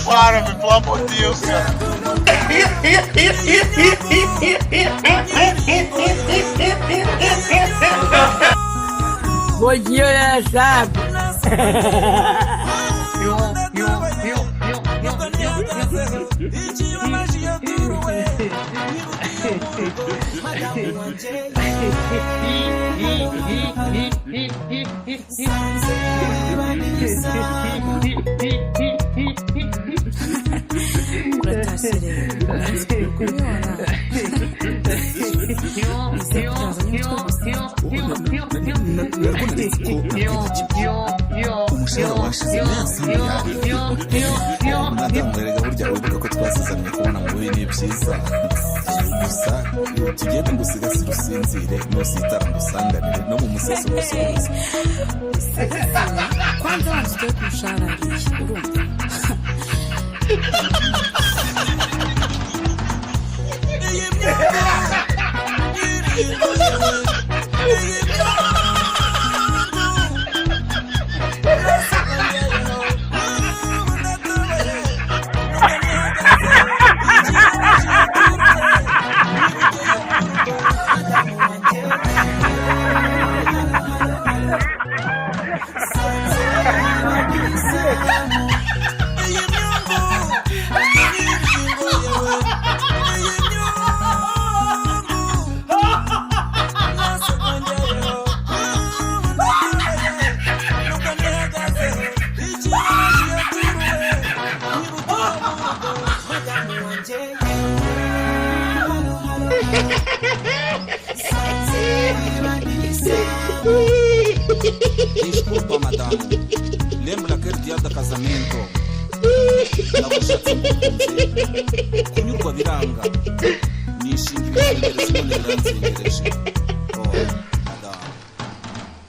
Para, pelo amor de Deus, cara. Bom dia, sabe? umushahara washize neza nadamwerega burya wibuka ko twasezeranye kubona mu bihe n'ibyiza gusa tugende ngusigasire usinzire nusitara ngusanganire no mu museso gusubiza kwanza wanzite kushara urumva Desculpa, madame. Lembra aquele dia do casamento? Kunyurwa biranga. Nishingire imbere zibone biranzengereje. Oh, madame.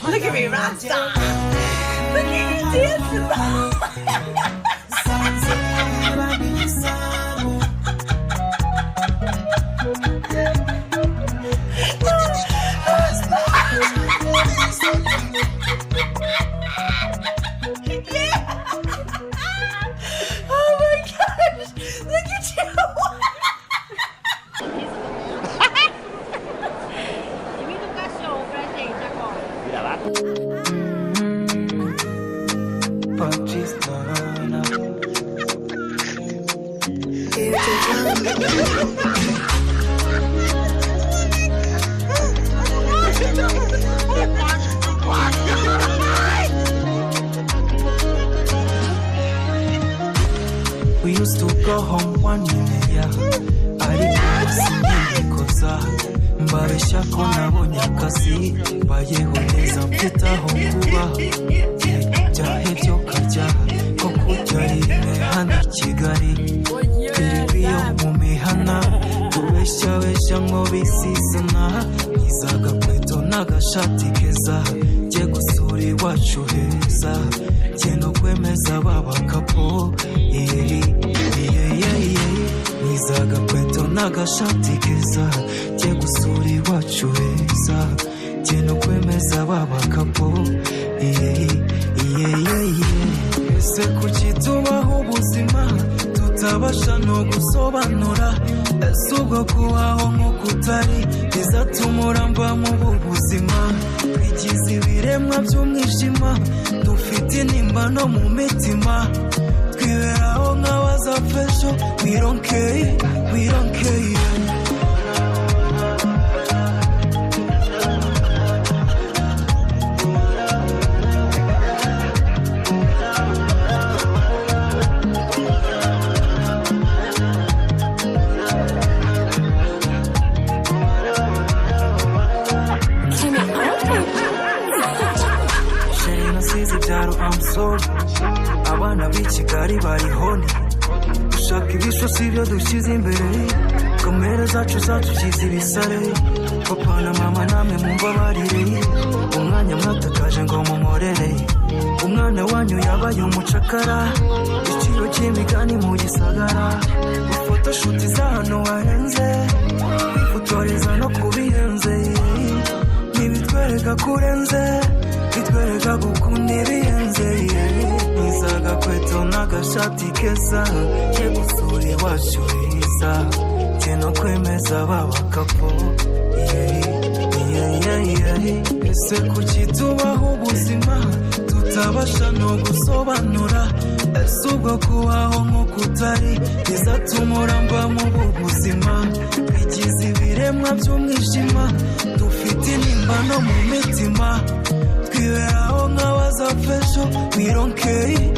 Look at me, Rasta! Look at you dancing, bro! Oh my gosh! Look at you! Divide um cachorro pra gente agora. We used to go home one year. ariko sinikoza mbabeshya ko nabonye akazi mbayeho neza mfite aho kuba byahe byo kajya ko kujya rimwe hano i Kigali twiriwe mu mihana tubeshyabeshya ngo bisizana izagakweto n'agashati keza jye gusura iwacu heza jye no kwemeza babakapo izagakweto n'agashati keza jye gusura iwacu heza jye no kwemeza babakapo ese kuki tubaho ubuzima tutabasha no gusobanura ese ubwo kubaho nk'uko utari bizatuma uramba mu buzima twigize ibiremwa by'umwijima dufite intimba no mu mitima twiberaho nk'abazapfejo we don't care I'm sorry abana b'i Kigali barihone dushaka ibisho sibyo dushyize imbere kamere zacu zatugize ibisare papa na mama namwe mumbabarire umwanya mwatakaje ngo mumorere umwana wanyu yabaye umucakara igiciro cy'imigani mu gisagara photoshoot za hano warenze kwifotoreza no kubihenze ntibitwereka kurenze bitwereka gukunda ibihenze izagakweto n'agashati keza jye gusura iwacu heza jye no kwemeza babakapo ese kuki tubaho ubuzima tutabasha no gusobanura ese ubwo kubaho nk'uko utari bizatuma uramba mu buzima twigize ibiremwa by'umwijima dufite intimba no mu mitima twiberaho nk'abazapfejo we don't care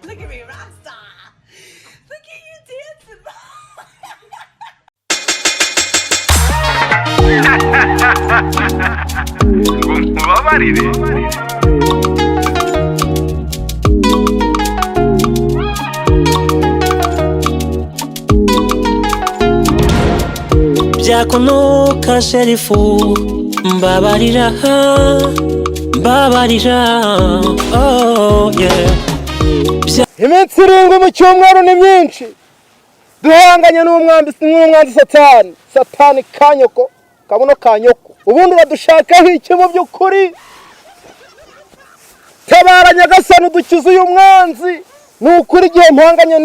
Look at me, rock star. Look at you dancing. Mubabarire. byakunuka sherifu mbabarira oh yeah iminsi irindwi mu cyumweru ni myinshi duhanganye n'umwanzi satani kanyoko kabuno kanyoko ubundi badushakaho iki mu by'ukuri tabara nyagasani dukize uyu mwanzi ni ukuri igihe mpanganye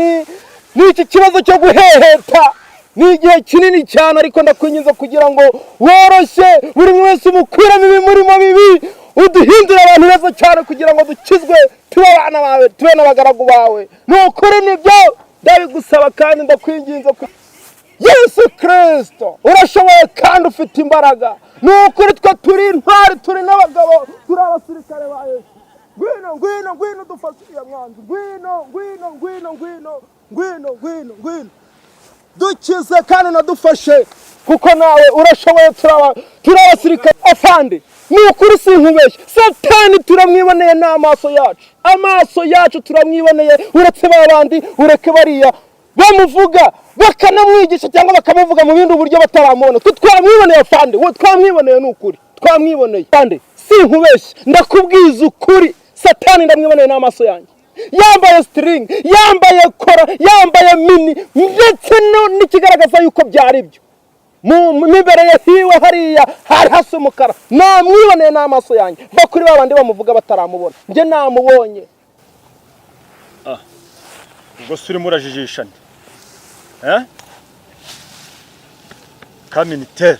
n'iki kibazo cyo guheheta ni igihe kinini cyane ariko ndakwinginze kugira ngo woroshye buri wese umukuramo ibimurimo bibi uduhindura abantu beza cyane kugira ngo dukizwe tube abana bawe tube n'abagaragu bawe ni ukuri nibyo ndabigusaba kandi ndakwinginze Yesu Kristo urashoboye kandi ufite imbaraga ni ukuri twe turi intwari turi n'abagabo turi abasirikare ba Yesu ngwino dufashe uyu mwanzi ngwino dukize kandi nadufashe kuko nawe urashoboye turi abasirikare afande ni ukuri sinkubeshye satani turamwiboneye amaso yacu turamwiboneye uretse babandi ureke bariya bamuvuga bakanamwigisha cyangwa bakamuvuga mu bindi buryo bataramubona twamwiboneye afande twamwiboneye n'ukuri twamwiboneye afande sinkubeshye ndakubwiza ukuri satani ndamwiboneye n'amaso yanjye yambaye string yambaye kora yambaye mini ndetse n'ikigaragaza yuko byari byo imbere ya hiwe hariya hari hasi umukara namwiboneye n'amaso yanjye bakuri babandi bamuvuga bataramubona njye namubonye ubwo surimo urajijisha nde kaminite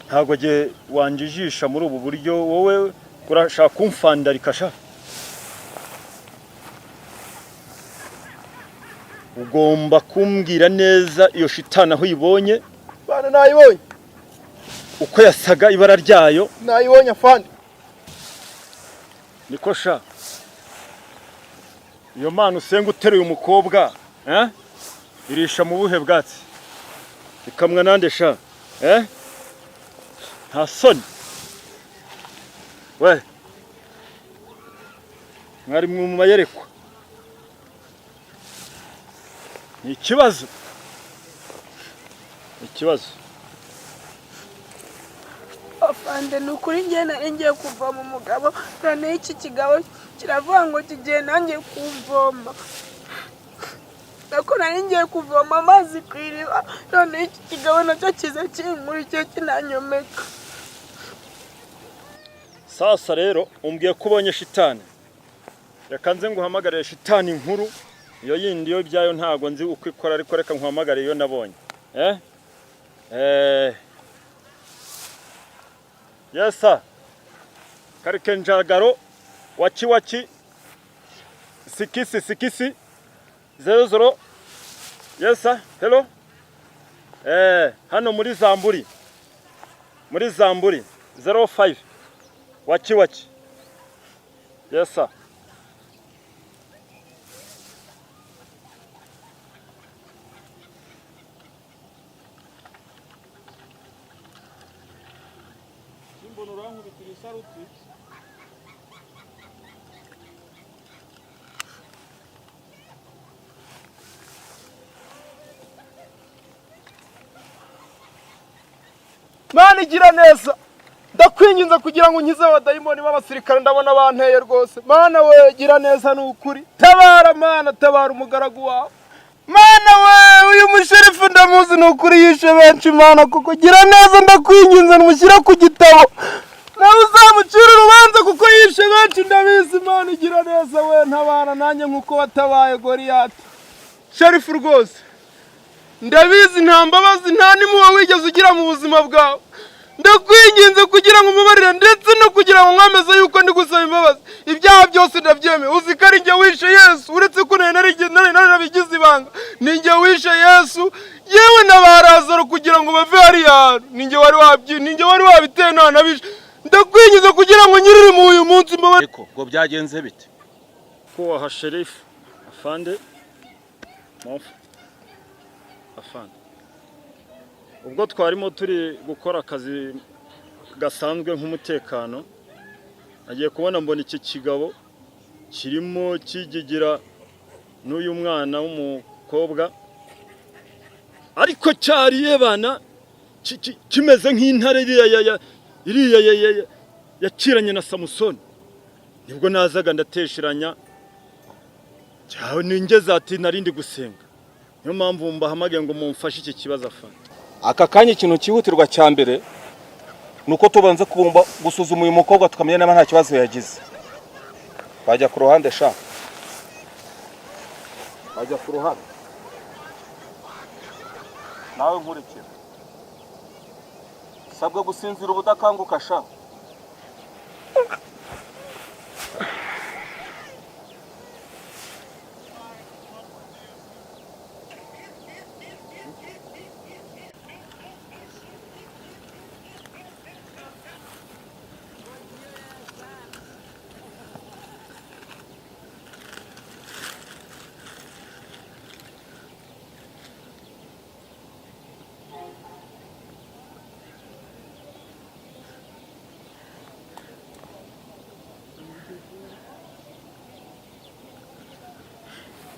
ntabwo wanjijisha muri ubu buryo wowe urashaka kumfandarika sha ugomba kumbwira neza iyo shitani aho uyibonye. Bana nayibonye. Uko yasaga ibara ryayo. Nayibonye afande. Niko sha. Iyo mana usenga uteruye umukobwa, irisha mu buhe bwatsi. Ikamwa nande sha, nta soni. We, mwari mu mayerekwa. Ni ikibazo. Ikibazo. Afande nukuri ngiye nari ngiye kuvoma umugabo none iki kigabo kiravuga ngo kigiye nanjye kuvoma. Nako nari ngiye kuvoma amazi ku iriba none iki kigabo nacyo kiza kinkurikiye kinanyomeka. Sasa rero umbwiye ko ubonye shitani. Reka nze nguhamagarire shitani nkuru. Iyo yindi yo byayo ntago nzi uko ikora ariko reka nguhamagare iyo nabonye. Yes sir. Karikenjagaro wachi sikisi 00. Yes sir. Hello. Hano muri Zamburi. Muri Zamburi 05. Wachi. Yes sir. Mana igira neza. Ndakwinginze kugira ngo unkize abadayimoni b'abasirikare ndabona banteye rwose. Mana we gira neza n'ukuri. Tabara mana, tabara umugaragu wawe. Mana we uyu musherifu ndamuzi n'ukuri yishe benshi mana kuko gira neza ndakwinginze nmushyira ku gitabo. Nawe uzamucira urubanza kuko yishe benshi ndabizi mana igira neza we ntabara nanjye nkuko watabaye Goliath. Sherifu rwose. Ndabizi nta mbabazi nta nimuwe wigeze ugira mu buzima bwawe. Ndakwinginze kugira ngo umubarire ndetse no kugira ngo nkwemeze yuko ndi gusaba imbabazi. Ibyaha byose ndabyemeye. Uzi ko ari njye wishe Yesu uretse ko narabigize ibanga. Ni njye wishe Yesu yewe n'abarazaro kugira ngo bave hariya. Ni njye wari wabiteye nabishe. Ndakwinginze kugira ngo nyirire mu uyu munsi mbabarire. Eko ngo byagenze bite? Ko wa sherifu afande Mofu afande. Ubwo twarimo turi gukora akazi gasanzwe nk'umutekano agiye kubona mbona iki kigabo kirimo kigigira n'uyu mwana w'umukobwa ariko cyariye bana kimeze nk'intare iriya yakiranye na Samusoni. Nibwo nazaga ndateshiranya cyawe ningeze ati narindi gusenga. Niyo mpamvu mbahamagaye ngo mumfashe iki kibazo afande. Aka kanya ikintu cyihutirwa cya mbere nuko tubanze kumba gusuzuma uyu mukobwa tukamenya niba nta kibazo yagize. Bajya ku ruhande sha. Bajya ku ruhande. Nawe nkurikira. Sabwa gusinzira ubudakanguka sha.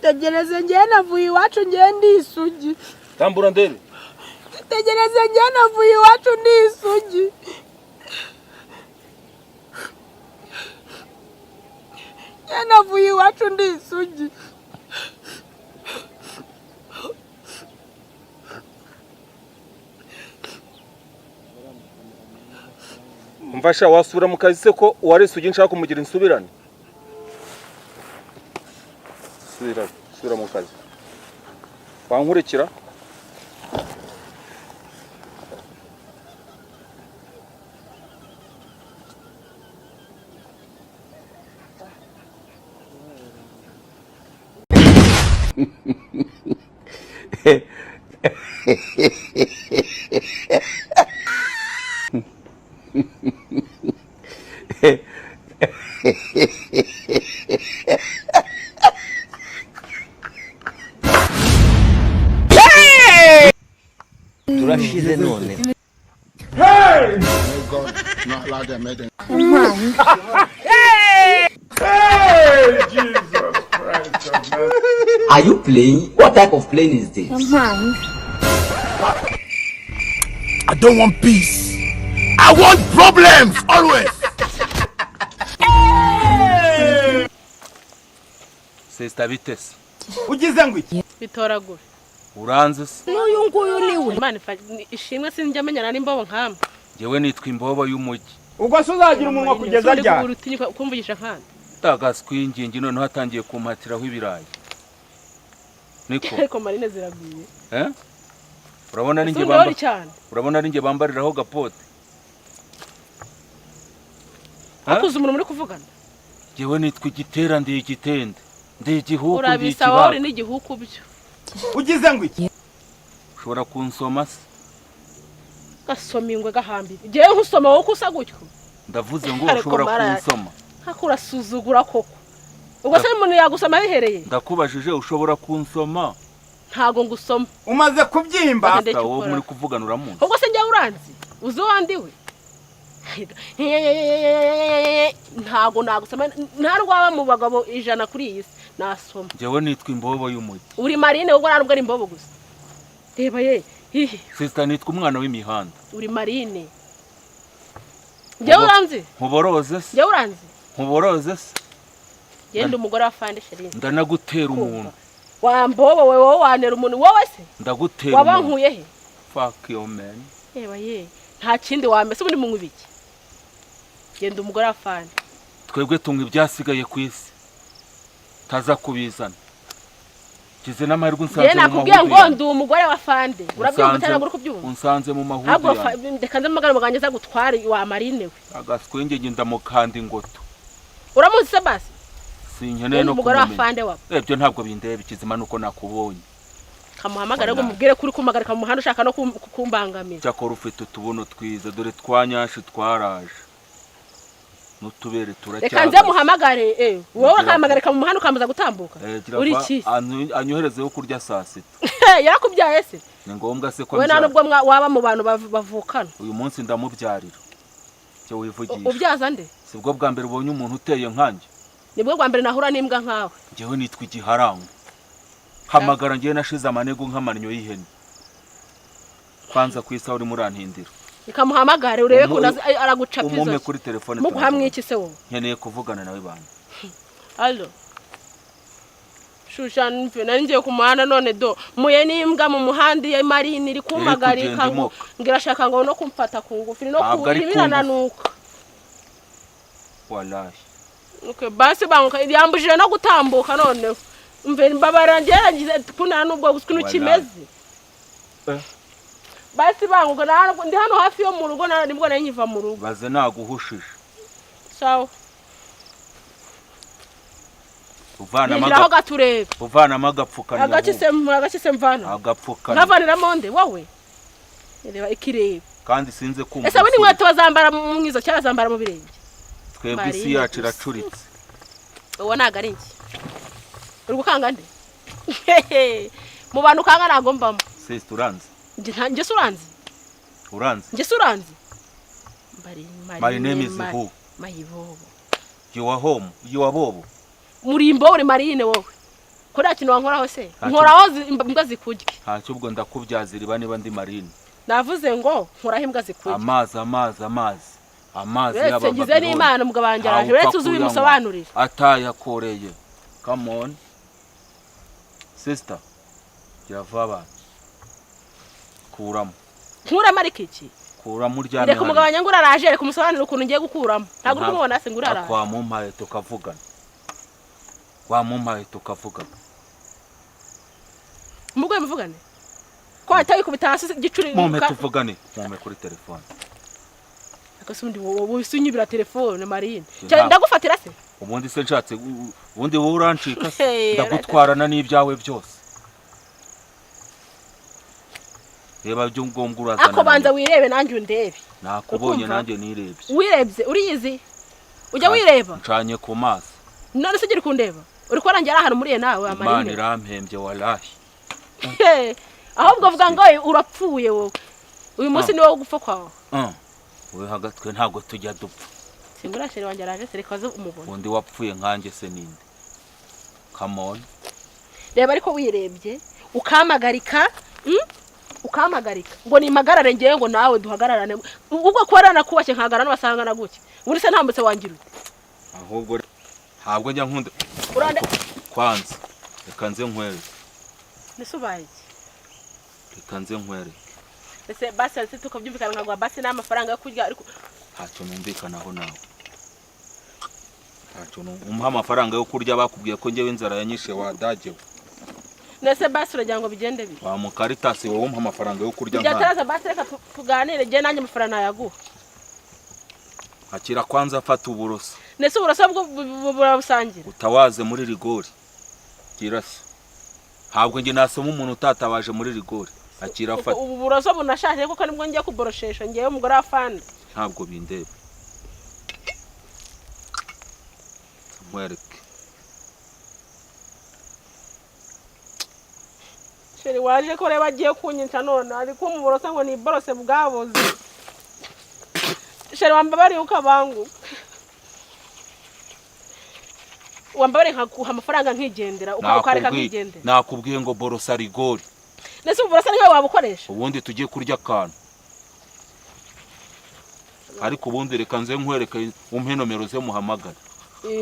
Tegereze ngiye navuye iwacu ngiye ndi isugi. Tambura ndebe. Tegereze ngiye navuye iwacu ndi isugi. Ngiye navuye iwacu ndi isugi. Mfasha wasubira mu kazi se ko wari isugi nshaka kumugira insubirane. Sura mu kazi. Wankurikira? God not allow them make them. Hey, Jesus Christ of Nazareth. Are you playing? What type of plane is this? I don't want peace. I want problems always. Sister Vitesse. Ugize ngo iki? Bitoragura. Uranze se? N'uyu nguyu niwe. Imana ishimwe sinjya amenyana n'imbobo nk'amwe. Jewe nitwa imbobo y'umugi. Ubwo se uzagira umunwa kugeza rya? Kumvugisha nkandi. Tagaswingingi none hatangiye kumpatiraho ibirayi. Niko. Ariko marine ziraguye. Urabona ari nge bamba. Urabona ari nge bambariraho gapote. Akuze umuntu muri kuvugana. Jewe nitwa igitera ndi igitende. Ndi igihuku ndi urabisa wari n'igihuku byo. Ugize ngo iki? Ushobora kunsoma se? Gasoma ingwe gahambi. Jewe nkusoma wowe kusa gutyo. Ndavuze ngo ushobora kunsoma. Hakura suzugura koko. Ubwo se umuntu yagusoma bihereye? Ndakubajije ushobora kunsoma. Ntago ngusoma. Umaze kubyimba. Wowe muri kuvugana uramunsi. Ubwo se njye uranzi? Uzi wandiwe? Ntago nagusoma nta rwaba mu bagabo 100 kuri iyi nasoma. Jewe nitwa imbobo y'umugi. Uri marine ubwo narubwo ari imbobo gusa. Reba ye. Sister nitwa umwana w'imihanda. Uri marine. Jewe uranzi? Nkuboroze se. Jewe uranzi? Nkuboroze se. Yenda umugore afande Sherine. Ndanagutera umuntu. Wambobo wewe wanera umuntu wowe se? Ndagutera. Wabankuye he? Fuck you man. Reba ye. Nta kindi wamese ubundi munywa ibiki? Yenda umugore afande. Twebwe tumwe ibyasigaye ku isi. Taza kubizana. Kize n'amahirwe unsanze mu mahudi. Nakubwiye ngo ndi umugore wa fande. Urabwiye umutana guri kubyumva. Unsanze mu mahudi. Ahubwo ndeka ndamagana muganje za gutwara wa marine we. Agaswenge ndamukanda ingoto. Uramuzi se basi? Sinkeneye no umugore wa fande wa. Ebyo ntabwo bindeba ikizima nuko nakubonye. Kamuhamagara ngo mubwire kuri kumagarika mu muhanda ushaka no kumbangamira. Cyakora ufite utubuno twiza dore twanyashi twaraje. Nutubere turacyari. Reka nze muhamagare wowe kamagarika mu muhanda ukambaza gutambuka. Uri ki? Anyoherezeho kurya saa sita. Yarakubyaye se? Ni ngombwa se ko we nubwo waba mu bantu bavukana. Uyu munsi ndamubyarira. Cyo wivugisha. Ubyaza nde? Sibwo bwa mbere ubonye umuntu uteye nkanjye. Nibwo bwa mbere nahura n'imbwa nkawe. Jewe nitwa igiharango. Hamagara ngiye nashize amanego nk'amannyo y'ihene. Kwanza kwisa uri murantindira. Ikamuhamagare urebe ko aragucapiza. Umume kuri telefone. Muguhamwe iki se wowe? Nkeneye kuvugana nawe bana. Allo. Shushan mfe nanje ku muhanda none do. Muye n'imbwa mu muhanda ya marine iri kumagarika ngo ngira shaka ngo no kumfata ku ngufi no kubirana nuko. Wallahi. Okay, basi banguka yambujije no gutambuka none. Mve mbabara ngeragize kuna nubwo gusukunu kimeze. Basi banguka ndi hano hafi yo mu rugo nibwo nanyiva mu rugo. Baze naguhushije. Sawa. Uvana amaga gaturebe. Uvana amagapfukana. Agakise mvana. Agapfukana. Navanira monde wowe. Reba ikirebe. Kandi sinze kumva. Ese buni nkweto bazambara mu mwizo cyangwa bazambara mu birenge. Twebwe isi yacu iracuritse. Uwo naga ari iki? Uri gukanga nde? Mu bantu kanga nago mbamo. Sister uranze. Nje suranzi. Uranze. Nje suranzi. My name is who? Mayibobo. You are home. You are bobo. Murimbo uri marine wowe. Ko nta kintu wankoraho se? Nkoraho imbwa zikurye. Ntacyo ubwo ndakubyaza riba niba ndi marine. Navuze ngo nkoraho imbwa zikurye. Amazi yaba. Ngize n'Imana mugabanje araje. Uretse uzi bimusobanurira. Atayakoreye. Come on. Sister. Yavaba. Kuramo. Nkuramo ariko iki? Kuramo uryamye. Ndeka umugabanya ngo uraraje reka umusobanurira ukuntu ngiye gukuramo. Ntabwo uri kumubona se ngo uraraje. Kwa mumpaye tukavugana. Wamumpaye tukavugana. Mugwe muvugane. Ko atayi kubita hasi gicuri. Mume tuvugane. Mume kuri telefone. Akasundi wowe usunyibira telefone marine. Ndagufatira se? Ubundi se nshatse ubundi wowe urancika ndagutwarana n'ibyawe byose. Reba byo ngombwa urazana. Ako banza wirebe nanjye undebe. Nakubonye nanjye nirebye. Wirebye uriyizi? Ujya wireba? Ncanye ku maso. None se gira kundeba. Uri ko rangira ahantu muri nawe amarine. Imana irampembye wallahi. Ahubwo vuga ngo urapfuye wowe. Uyu munsi ni wowe gupfa kwawe. we hagatwe ntago tujya dupfa Singura sheri wanjye araje serekaze umubona undi wapfuye nkanjye se ninde come on reba ariko wirebye ukamagarika ukamagarika ngo ni magarare ngiye ngo nawe duhagararane ubwo korana kubashye nkagarana basangana guke muri se ntambutse wangira ute ahubwo ntabwo njya nkunda urande kwanza reka nze nkwere nisubaye reka nze nkwere ese basi tukabyumvikana nkagwa basi n'amafaranga yo kurya ariko ntacyo numvikanaho nawe ntacyo umpa amafaranga yo kurya bakubwiye ko ngewe inzara yanyishe wadagewe nese basi uragira ngo bigende bi wa mukaritasi wowe umpa amafaranga yo kurya nka byataraza basi reka tuganire je nanjye amafaranga nayaguha akira kwanza afata uburoso nese uburoso bwo burabusangira utawaze muri rigori kirase ntabwo nge nasoma umuntu utatabaje muri rigori akira afata ubu buroso bunashaje kuko nibwo ngiye kuboroshesha ngiye umugore afande ntabwo bindeba mwereke sheri waje ko reba agiye kunyinca none ariko mu buroso ngo ni borose bwaboze sheri wambabari ukabangu wambabare nkaguha amafaranga nkigendera ukareka nkigendera nakubwiye ngo borosa rigori nese uburoso ni nkawe wabukoresha ubundi tugiye kurya akantu ariko ubundi reka nze nkwereke umpe nomero ze muhamagara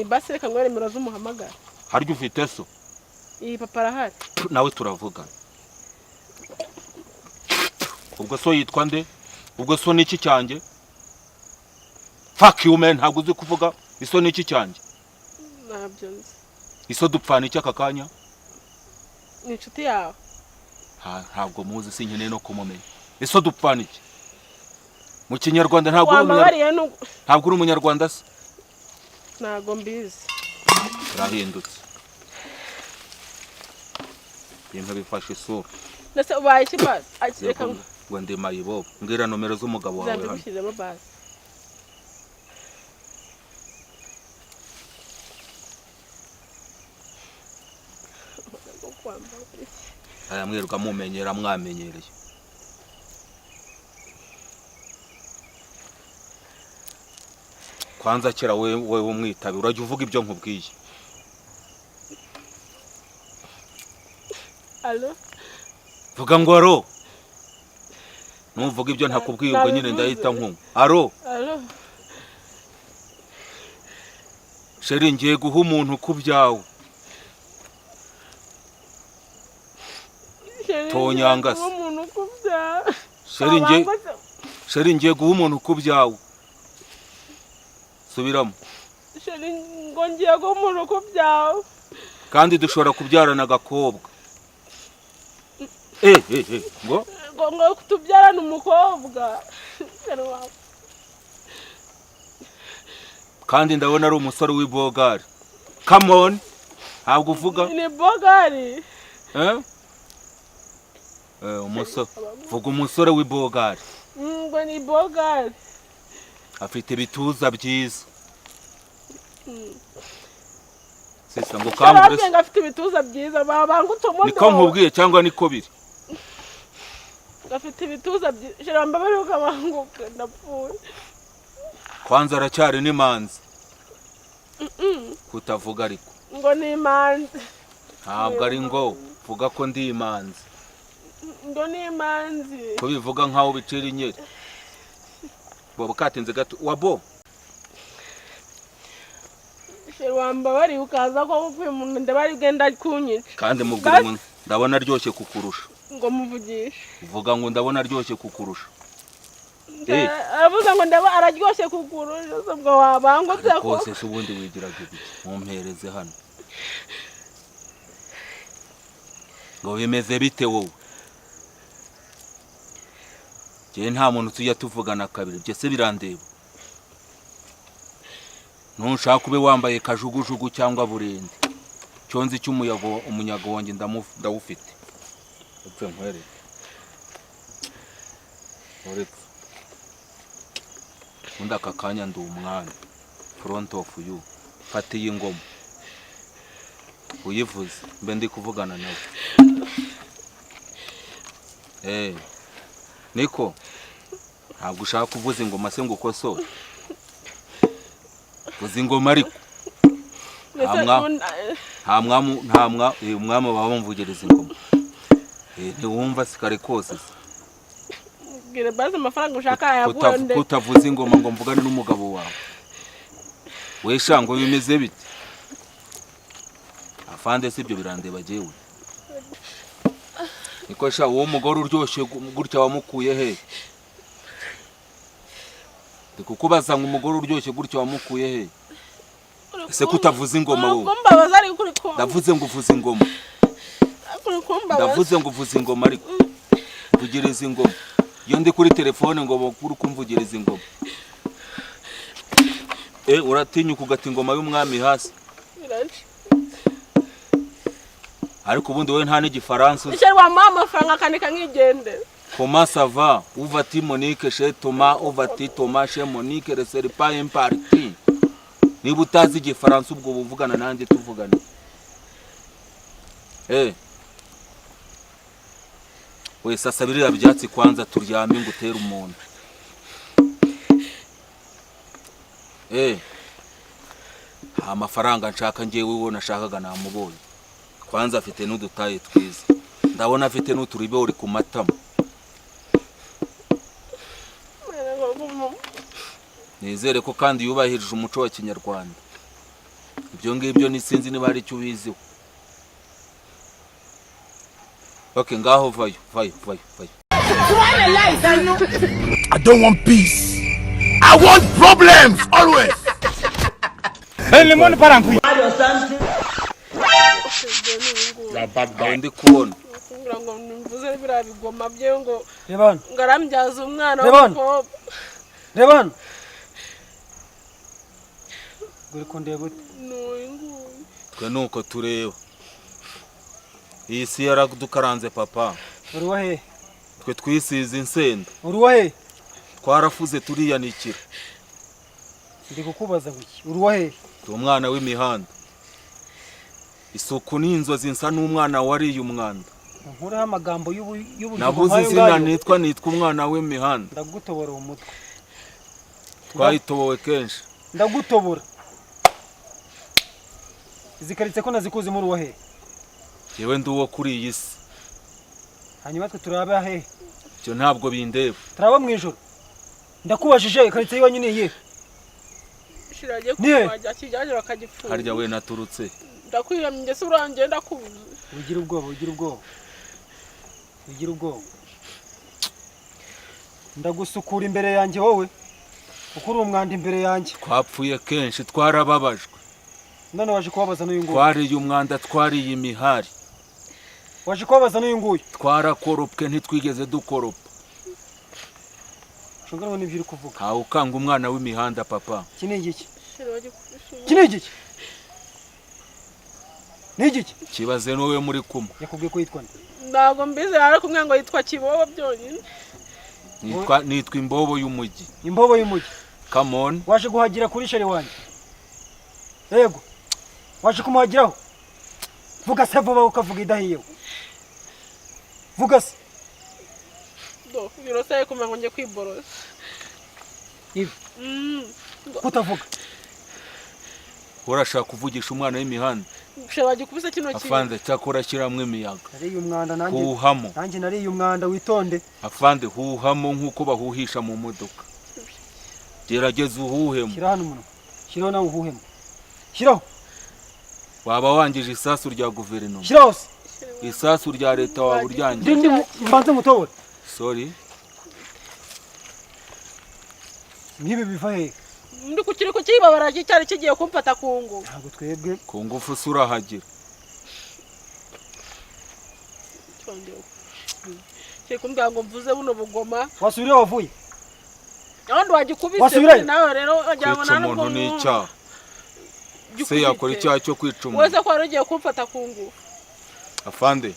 basi reka ngwere nimero z'umuhamagara haryo ufite so papa arahari nawe turavugana ubwo so yitwa nde ubwo so niki cyanjye fuck you man ntabwo uzi kuvuga iso niki cyanjye nabyo nzi iso dupfana iki aka kanya ni inshuti yawe ntabwo muzi sinkeneye no kumumenya iso dupfana iki mu kinyarwanda ntabwo uri umunyarwanda se ntabwo mbizi rahindutse ibintu bifashe isura nese ubaye iki basi reka ngo ndi mayibobo mbwira nomero z'umugabo wawe hano zabishyizemo basi aya mwirwa mumenyera mwamenyereye kwanza kera wewe umwitabe urajya uvuga ibyo nkubwiye allo vuga ngo aro nuvuga ibyo ntakubwiye ubwo nyine ndahita nkumva aro sheri ngiye guha umuntu kubyawe tonyanga se sheri ngiye guha umuntu kubyawe subiramo sheri ngo ngiye guha umuntu kubyawe kandi dushobora kubyarana agakobwa ngo tubyarane umukobwa kandi ndabona ari umusore w'ibogari come on ntabwo uvuga ni bogari vuga umusore w'ibogari ngo ni bogari afite ibituza byiza sisa ngo kambure ngo afite ibituza byiza babangutomo niko nkubwiye cyangwa niko biri afite ibituza byiza shira mbabare ukabanguka ndapfuye kwanza aracyari n'imanzi kutavuga ariko ngo ni imanzi ntabwo ari ngo vuga ko ndi imanzi ngo ni imanzi ko bivuga nkaho bicira inyeri bobo katinze gato wabo shira wambabare ukaza ko upfuye umuntu ndabari genda kunyica kandi mubwire ngo ndabona aryoshye kukurusha ngo muvugishe vuga ngo ndabona aryoshye kukurusha aravuga ngo ndaba araryoshye kukurusha ubwo wabangutse ko kose se ubundi wigiraga ibiki mumpereze hano ngo bimeze bite wowe je nta muntu tujya tuvugana kabiri bye se birandeba ntushaka ube wambaye kajugujugu cyangwa burende cyonzi umunyago wanjye ndawufite upfe nkwere uretse undi aka kanya ndi umwana front of you fatiye ingoma uyivuze mbe ndi kuvugana nawe niko ntabwo ushaka kuvuza ingoma se ngo ukosore vuza ingoma ariko umwami baba bamvugiriza ingoma ntiwumva sikare kose bwire baze amafaranga ushaka yavuye kutavuza ingoma ngo mvugane n'umugabo wawe wesha ngo bimeze bite afande sibyo birandeba jewe niko sha uwo mugore uryoshye gutya wamukuye he ndikukubaza ngo umugore uryoshye gutya wamukuye he ese kutavuza ingoma wowe kumbabaza ari kuri ko ndavuze ngo uvuze ingoma ndavuze ngo uvuze ingoma ariko tugereza ingoma iyo ndi kuri telefone ngo bakuru kumvugereza ingoma uratinyuka ugata ingoma y'umwami hasi ariko ubundi wowe nta n'igifaransa icyo wampa amafaranga akanika nkigende comment ça va où va-t-il Monique chez Thomas où va-t-il Thomas chez Monique ne serait pas un parti niba utazi igifaransa ubwo buvugana nanjye tuvugana we sasa birira byatsi kwanza turyame ngo utere umuntu amafaranga nshaka ngewe wowe nashakaga namubonye kwanza afite n'udutaye twiza ndabona afite n'uturibe uri ku matama nizere ko kandi yubahirije umuco wa kinyarwanda ibyo ngibyo nisinzi niba hari icyo ubiziho okay ngaho vayo. I don't want peace. I want problems always. ndi kubona ngo mvuze bira bigoma bye ngo rebana ngarambyaza umwana w'umukobwa rebana guri kundeba twe nuko tureba iyi si yaradukaranze papa uruwa he twe twisize insenda uruwa he twarafuze turiyanikira ndi kukubaza guki uruwa he umwana w'imihanda isuku n'inzozi nsa n'umwana wariye umwanda nkuriho amagambo y'ubujugu nabuze izina nitwa umwana w'imihanda ndagutobora umutwe twayitobowe kenshi ndagutobora izikaritse ko nazikuze muri uwa he yewe ndi uwo kuri iyi si hanyuma twe turaba he cyo ntabwo bindeba turaba mu ijoro ndakubajije ikaritse yiwanyu ni iyihe shiraje kwajya kijyaje bakagipfuza harya we naturutse ndakwiyamye se urangiye ndakubuze ugira ubwoba ndagusukura imbere yanjye wowe ukuri umwanda imbere yanjye twapfuye kenshi twarababajwe none waje kubabaza n'uyu nguyu twariye umwanda twariye imihari waje kubabaza n'uyu nguyu twarakoropwe ntitwigeze dukoropa shongera n'ibyo uri kuvuga ntawe ukanga umwana w'imihanda papa iki ni igiki kibaze n'uwe muri kumwe yakubwiye ko yitwa nde ntago mbize ariko umwe ngo yitwa Kibobo byonyine nitwa imbobo y'umujyi come on waje guhagira kuri sheri wanjye yego waje kumuhagiraho vuga se vuba ukavuga idahiyeho vuga se birose kumenya ngo ngiye kwiborosa kutavuga urashaka kuvugisha umwana w'imihanda shabaje kubisa kino kintu afande cyakora kiramwe imiyaga nariye umwanda nanjye nariye umwanda witonde afande huhamo nkuko bahuhisha mu modoka gerageza uhuhemo shira hano umuntu shiraho nawe uhuhemo shiraho waba wangije isasu rya guverinoma shiraho isasu rya leta waba uryangije ndi mbanze mutobora sorry nibe biva he ndi kukiri kukibabara cyari kigiye kumfata kungu ntabwo twebwe ku ngufu surahagira kumbwira ngo mvuze buno bugoma wasubira wavuye abandi wagikubise nawe rero ajyabona n'umuntu n'icyaha se yakora icyaha cyo kwica umuntu wese ko waragiye kumfata kungu afande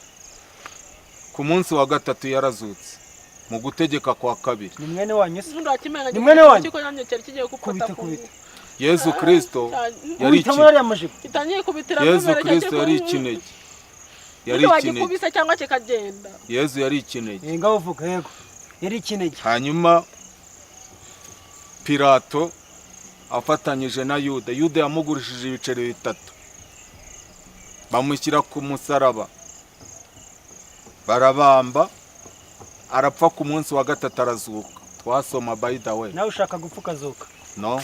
ku munsi wa gatatu yarazutse mu gutegeka kwa kabiri ni mwene wanyu se ni mwene wanyu Yesu Kristo yari ikinege wagikubise cyangwa kikagenda Yesu yari ikinege ngaho vuga yego yari ikinege hanyuma Pilato afatanyije na Yuda. Yuda yamugurishije ibiceri 3 bamushyira ku musaraba barabamba arapfa ku munsi wa 3 arazuka. Twasoma by the way. Nawe ushaka gupfuka zuka? No,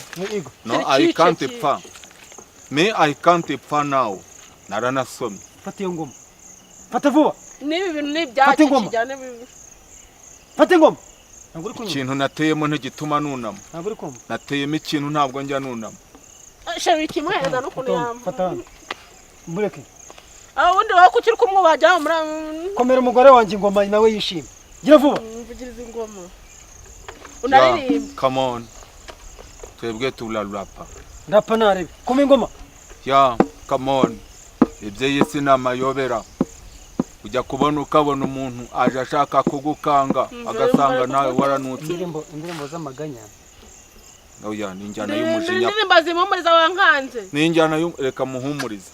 I can't pfa. Me I can't pfa now. Naranasomye. Fata iyo ngoma. Fata vuba. Nibi bintu nibyacu kijyane bibi. Fata ingoma. Ikintu nateyemo ntigituma nunama. Ntabwo uri kumva. Nateyemo ikintu ntabwo njya nunama. Shari kimweza no kuntu yamba. Fata. Mureke. Wundi wako ukiri kumwubajya muri komera umugore wanjye ingoma nawe yishime. Gira vuba. Mvugiriza ingoma. Unaririmba. Come on. Twebwe tularapa. Ndapa narebe. Koma ingoma. Come on. Ibyo yisi namayobera. Ujya kubona ukabona umuntu aje ashaka kugukanga agasanga nawe waranutse. Indirimbo z'amaganya. Oya ninjyana y'umujinya. Indirimbo zimumuriza wankanze. Ninjyana reka muhumurize.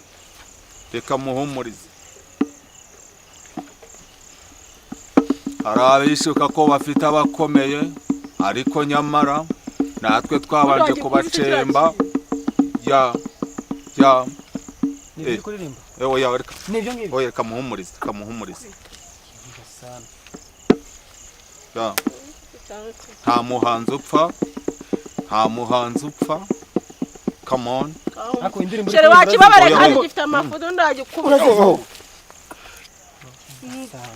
Reka muhumurize. Arabishuka ko bafite abakomeye ariko nyamara natwe twabanje kubacemba. Ni kuririmba. Oya reka. Nibyo ngibyo. Oya kamuhumurize, kamuhumurize. Nta muhanzi upfa. Nta muhanzi upfa. Come on. Ako indirimbo. Shere wakibabare kandi gifite amafudo ndagikubura.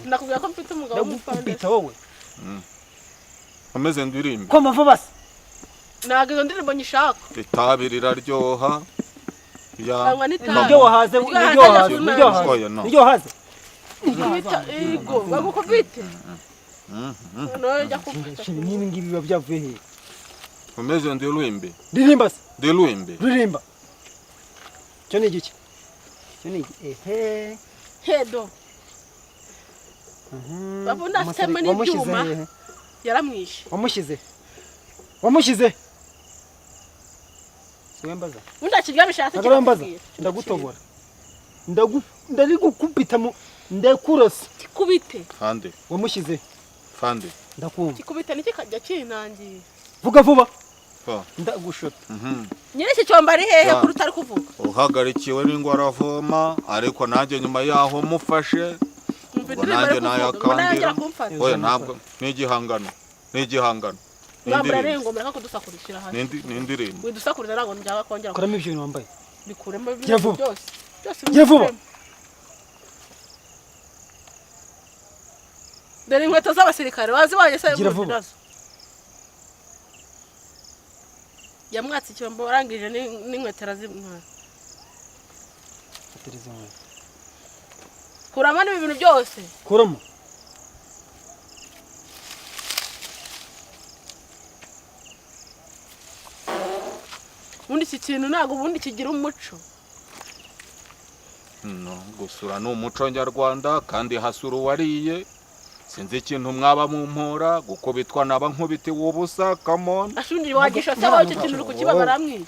Nakubwira ko mfite umugabo w'umufande. Wowe. Ameze ndirimbe. Koma vuba se. Nagizo ndirimbo nyishaka. Itabi riraryoha. Nibyo wahaze, nibyo haze. Ego, bagukubite. No jya kufata. Nini ngibi biba byavuye he? Umeze ndirimbe. Ririmba se. Ndirimbe. Ririmba. Cyo ni igiki? Cyo ni hedo. Babunda sema ni byuma. Yaramwishe. Wamushyize. Wembaza. Unda kirya bishatse kirabwira. Ndagutobora. Ndari gukubita mu ndakurasa. Kubite. Fande. Wamushyize. Fande. Ndakumva. Kikubita niki kajya kinangiye. Vuga vuba. Ndagushota. Nyine iki cyomba ari hehe kuri utari kuvuga. Uhagarikiwe n'ingwara avoma ariko nanjye nyuma yaho mufashe. Nanjye nayakandira. Oya ntabwo n'igihangano. Ngambara rengo muraka kudusakurishira hano. Nindirimbo. Widusakurira rango njyaga kongera. Koramo ibyo wambaye. Bikuremo byose. Gira vuba. Dore inkweto z'abasirikare wazibanye se nazo. Yamwatsi cyombo warangije n'inkweto razimwa. Kuramo n'ibintu byose. Kuramo. Undi iki kintu ntago ubundi kigira umuco. No, gusura no umuco nyarwanda kandi hasura wariye. Sinzi ikintu mwaba mu mpora gukubitwa naba nkubiti w'ubusa. Come on. Ashundi wagisha saba icyo kintu uri kukibabara mwi.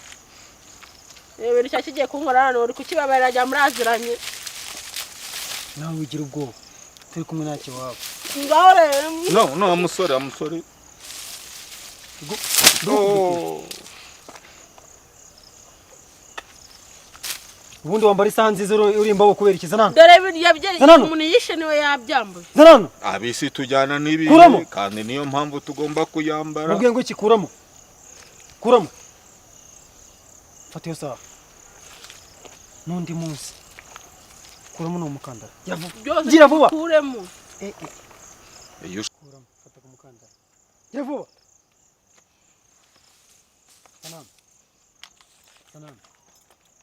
Ewe nicyo kigiye kunkora hano uri kukibabara ajya muraziranye. Nawe ugira ubwoba. Turi kumwe nacyo wabo. Ngahore. No, amusore. Ubundi wambara isaha nziza urimba wo kubera ikizana. Dore yabye umuntu yishe niwe yabyambuye. Zanano. Abisi tujyana nibi kandi niyo mpamvu tugomba kuyambara. Ubwe ngo ikikuramo. Kuramo. Fata yo saha. Nundi munsi. Kuramo no mukandara. Gira vuba. Kuremo. Kuramo fata ku mukandara. Gira vuba. Sanam.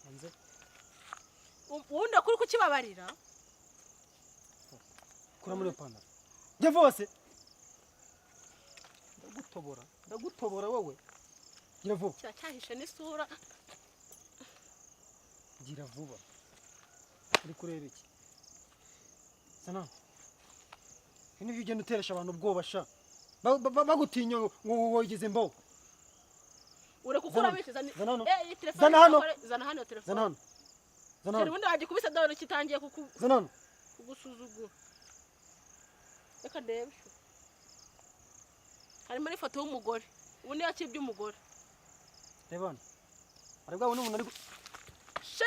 Anze. Wunda kuri kukibabarira. Kuramo le panda. Gira vuba se. Ndagutobora wowe. Gira vuba. Cyahishe n'isura. Gira vuba. Uri kureba iki? Sanam. Hino ugenda uteresha abantu ubwoba sha. Bagutinya ngo wigeze mbaho. Ure kukura bice zana. Zana hano. Zana hano telefone. Zana hano. Kiri wundi wagikubise dore kitangiye Zana hano. Kugusuzugura. Reka ndebe. Harimo ifoto y'umugore. Ubundi yakibye umugore. reba hano hari bwa umuntu ari